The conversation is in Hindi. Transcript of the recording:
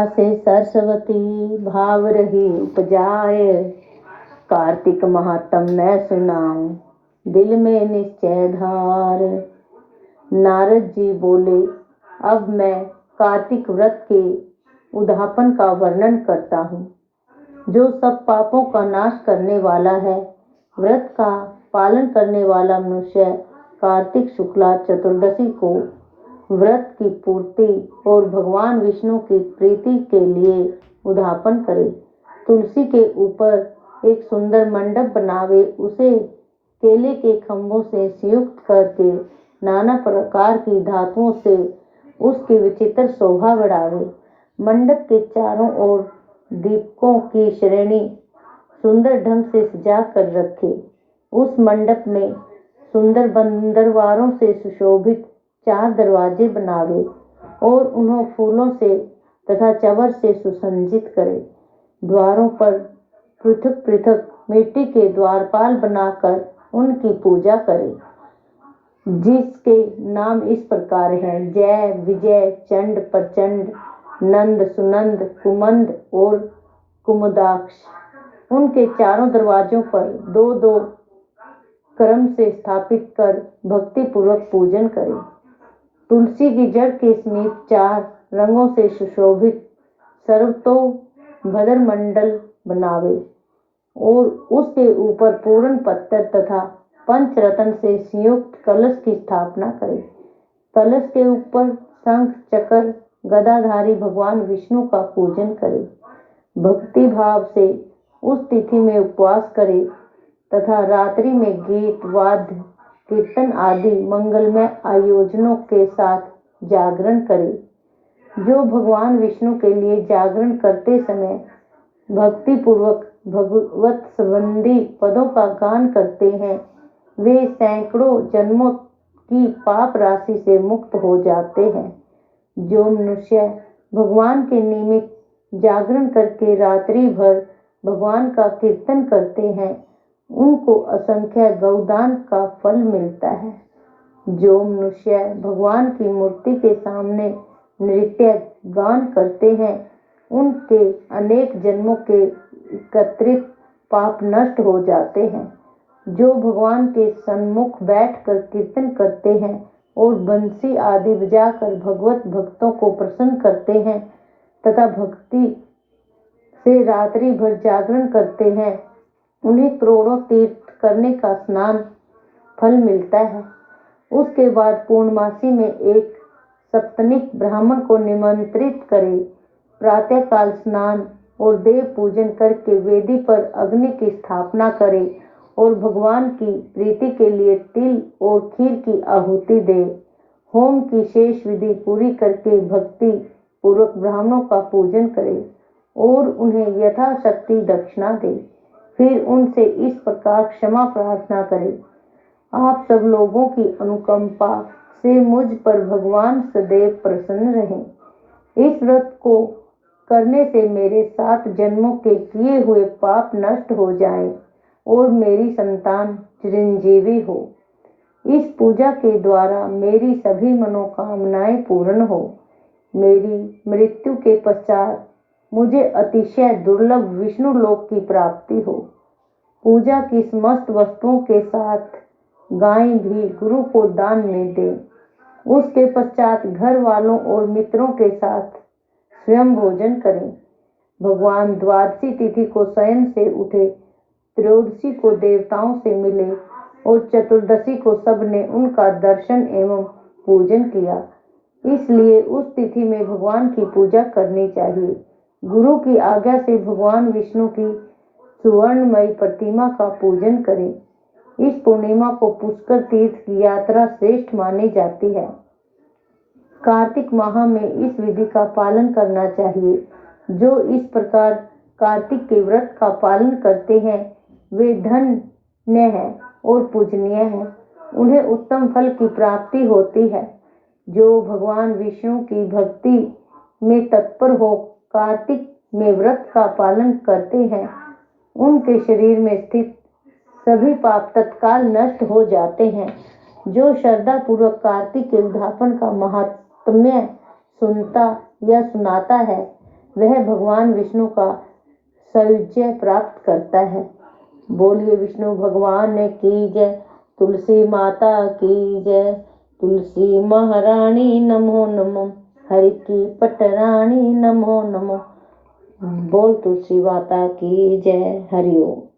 से सरस्वती भाव रही उपजाए, कार्तिक महात्म मैं सुनाऊं दिल में निश्चय धार। नारद जी बोले, अब मैं कार्तिक व्रत के उद्यापन का वर्णन करता हूँ, जो सब पापों का नाश करने वाला है। व्रत का पालन करने वाला मनुष्य कार्तिक शुक्ला चतुर्दशी को व्रत की पूर्ति और भगवान विष्णु की प्रीति के लिए उद्यापन करे। तुलसी के ऊपर एक सुंदर मंडप बनावे, उसे केले के खंभों से संयुक्त करके नाना प्रकार की धातुओं से उसकी विचित्र शोभा बढ़ावे। मंडप के चारों ओर दीपकों की श्रेणी सुंदर ढंग से सजा कर रखे। उस मंडप में सुंदर बंदरवारों से सुशोभित 4 दरवाजे बनावे और उन्हें फूलों से तथा चवर से सुसज्जित करे। द्वारों पर पृथक पृथक मिट्टी के द्वारपाल बनाकर उनकी पूजा करे, जिसके नाम इस प्रकार हैं: जय, विजय, चंड, प्रचंड, नंद, सुनंद, कुमंद और कुमुदाक्ष। उनके चारों दरवाजों पर 2-2 क्रम से स्थापित कर भक्ति पूर्वक पूजन करें। तुलसी की जड़ के समीप 4 रंगों से सुशोभित सर्वतोभद्र मंडल बनावे और उसके ऊपर पूर्ण पत्थर तथा पंचरत्न से संयुक्त कलश की स्थापना करे। कलश के ऊपर शंख चक्र गदाधारी भगवान विष्णु का पूजन करे। भक्ति भाव से उस तिथि में उपवास करे तथा रात्रि में गीत, वाद्य, कीर्तन आदि मंगलमय आयोजनों के साथ जागरण करे। जो भगवान विष्णु के लिए जागरण करते समय भक्ति पूर्वक भगवत संबंधी पदों का गान करते हैं, वे सैकड़ों जन्मों की पाप राशि से मुक्त हो जाते हैं। जो मनुष्य भगवान के निमित्त जागरण करके रात्रि भर भगवान का कीर्तन करते हैं, उनको असंख्य गौदान का फल मिलता है। जो मनुष्य भगवान की मूर्ति के सामने नृत्य गान करते हैं, उनके अनेक जन्मों के एकत्रित पाप नष्ट हो जाते हैं। जो भगवान के सन्मुख बैठकर कीर्तन करते हैं और बंसी आदि बजाकर भगवत भक्तों को प्रसन्न करते हैं तथा भक्ति से रात्रि भर जागरण करते हैं, उन्हें करोड़ों तीर्थ करने का स्नान फल मिलता है। उसके बाद पूर्णमासी में एक सप्तनिक ब्राह्मण को निमंत्रित करे, प्रातःकाल स्नान और देव पूजन करके वेदी पर अग्नि की स्थापना करे और भगवान की प्रीति के लिए तिल और खीर की आहुति दे। होम की शेष विधि पूरी करके भक्ति पूर्वक ब्राह्मणों का पूजन करे और उन्हें यथाशक्ति दक्षिणा दे। फिर उनसे इस प्रकार क्षमा प्रार्थना करे, आप सब लोगों की अनुकंपा से मुझ पर भगवान सदैव प्रसन्न रहें। इस व्रत को करने से मेरे 7 जन्मों के किए हुए पाप नष्ट हो जाएं और मेरी संतान चिरंजीवी हो। इस पूजा के द्वारा मेरी सभी मनोकामनाएं पूर्ण हो। मेरी मृत्यु के पश्चात मुझे अतिशय दुर्लभ विष्णु लोक की प्राप्ति हो। पूजा की समस्त वस्तुओं के साथ गाय भी गुरु को दान में दे। उसके पश्चात घर वालों और मित्रों के साथ स्वयं भोजन करें। भगवान द्वादशी तिथि को शयन से उठे, त्रयोदशी को देवताओं से मिले और चतुर्दशी को सबने उनका दर्शन एवं पूजन किया। इसलिए उस तिथि में भगवान की पूजा करनी चाहिए। गुरु की आज्ञा से भगवान विष्णु की सुवर्णमयी प्रतिमा का पूजन करें। इस पूर्णिमा को पुष्कर तीर्थ की यात्रा श्रेष्ठ मानी जाती है। कार्तिक माह में इस विधि का पालन करना चाहिए। जो इस प्रकार कार्तिक के व्रत का पालन करते हैं, वे धन्य हैं और पूजनीय हैं। उन्हें उत्तम फल की प्राप्ति होती है। जो भगवान विष्णु की भक्ति में तत्पर हो कार्तिक में व्रत का पालन करते हैं, उनके शरीर में स्थित सभी पाप तत्काल नष्ट हो जाते हैं। जो श्रद्धा पूर्वक कार्तिक के उद्यापन का महात्म्य सुनता या सुनाता है, वह भगवान विष्णु का सायुज्य प्राप्त करता है। बोलिए विष्णु भगवान की जय, तुलसी माता की जय, तुलसी महारानी नमो नमो, हरि की पटरानी नमो नमो, बोल तुलसी माता की जय। हरि ओम।